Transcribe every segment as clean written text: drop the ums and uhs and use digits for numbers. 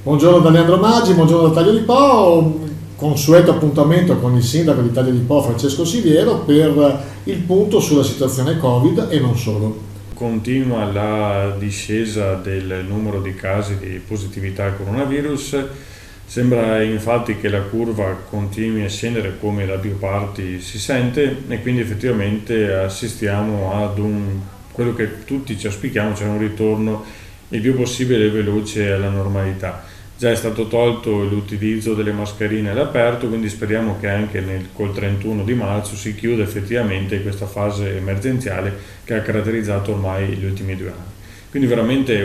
Buongiorno da Leandro Maggi, buongiorno da Taglio di Po, consueto appuntamento con il sindaco di Taglio di Po Francesco Siviero per il punto sulla situazione Covid e non solo. Continua la discesa del numero di casi di positività al coronavirus, sembra infatti che la curva continui a scendere come da più parti si sente e quindi effettivamente assistiamo ad quello che tutti ci auspichiamo, cioè un ritorno il più possibile veloce alla normalità. Già è stato tolto l'utilizzo delle mascherine all'aperto, quindi speriamo che anche col 31 di marzo si chiuda effettivamente questa fase emergenziale che ha caratterizzato ormai gli ultimi 2 anni. Quindi veramente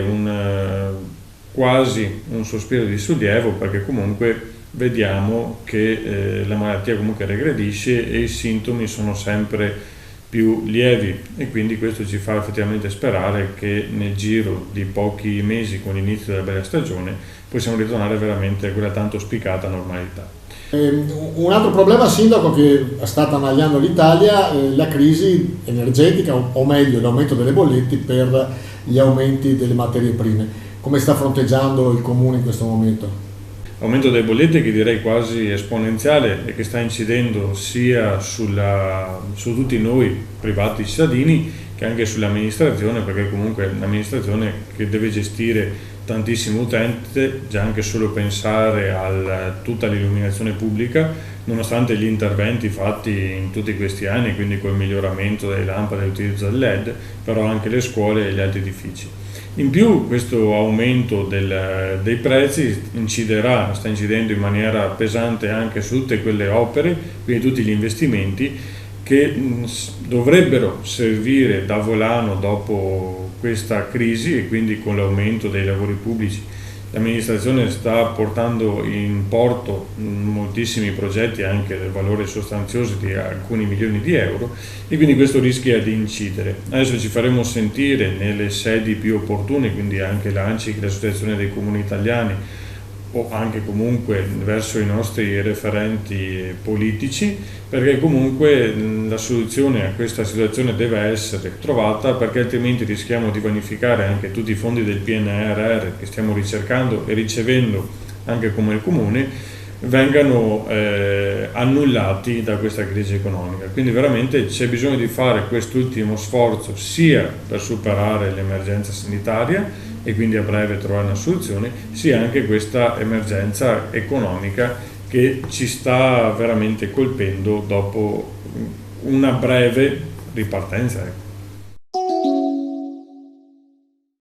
quasi un sospiro di sollievo, perché comunque vediamo che la malattia comunque regredisce e i sintomi sono sempre più lievi e quindi questo ci fa effettivamente sperare che nel giro di pochi mesi, con l'inizio della bella stagione, possiamo ritornare veramente a quella tanto auspicata normalità. Un altro problema, sindaco, che sta attanagliando l'Italia è la crisi energetica, o meglio l'aumento delle bollette per gli aumenti delle materie prime. Come sta fronteggiando il Comune in questo momento? Aumento delle bollette che direi quasi esponenziale e che sta incidendo sia su tutti noi privati cittadini che anche sull'amministrazione, perché comunque l'amministrazione che deve gestire tantissimo utente, già anche solo pensare a tutta l'illuminazione pubblica, nonostante gli interventi fatti in tutti questi anni, quindi col miglioramento delle lampade e l'utilizzo del LED, però anche le scuole e gli altri edifici. In più questo aumento dei prezzi sta incidendo in maniera pesante anche su tutte quelle opere, quindi tutti gli investimenti che dovrebbero servire da volano dopo questa crisi, e quindi con l'aumento dei lavori pubblici l'amministrazione sta portando in porto moltissimi progetti anche del valore sostanzioso di alcuni milioni di euro, e quindi questo rischia di incidere. Adesso ci faremo sentire nelle sedi più opportune, quindi anche l'ANCI, l'Associazione dei Comuni Italiani, o anche comunque verso i nostri referenti politici, perché comunque la soluzione a questa situazione deve essere trovata, perché altrimenti rischiamo di vanificare anche tutti i fondi del PNRR che stiamo ricercando e ricevendo anche come Comune, vengano annullati da questa crisi economica. Quindi veramente c'è bisogno di fare quest'ultimo sforzo sia per superare l'emergenza sanitaria e quindi a breve trovare una soluzione, sia anche questa emergenza economica che ci sta veramente colpendo dopo una breve ripartenza.